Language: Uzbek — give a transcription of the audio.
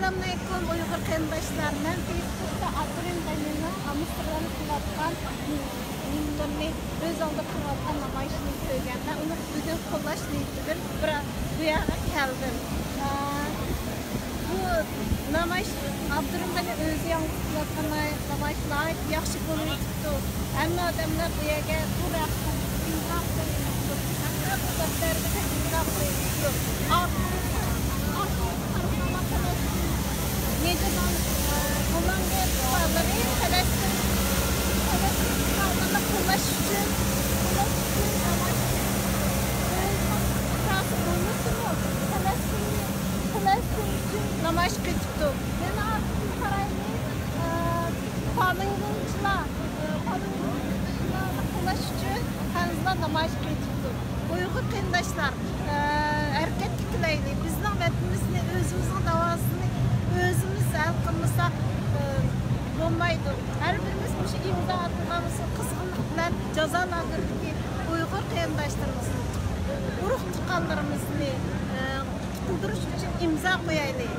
Assalamualaikum Uyghur qarindoshlar. Men Facebookda Abdurin G'aniyning Amsterdamda qilayotgan filmlarni o'z oldiga qilayotgan namoyishni ko'rganda uni bugun qo'llash niyatidan bu yerga keldim. Bu namoyish Abdurin G'ani o'zi qilayotgan namoyishlar yaxshi bo'lib chiqdi. Hamma odamlar bu yerga bu raqam imzo qo'ymoqda. Hatta bu daftarga imzo qo'ymoqda. Neden Hollanda bağları Palestin bağlarına kulaş için Palestin için namaş kıtıktı. Ben artık parayı Palestin'ciler kulaş için kanızla namaş kıtıktı. Uyghur qarindoshlar hareket qilaylik. Bizning vatanimizni o'zimizning davosini o'zimiz hal qilmasak bo'lmaydi. Har birimiz shu imzo atganimiz qizg'inlik bilan jazolanadigan Uyghur qarindoshlarimizni, urug' tuqqanlarimizni qutuldirish uchun imzo qo'yaylik.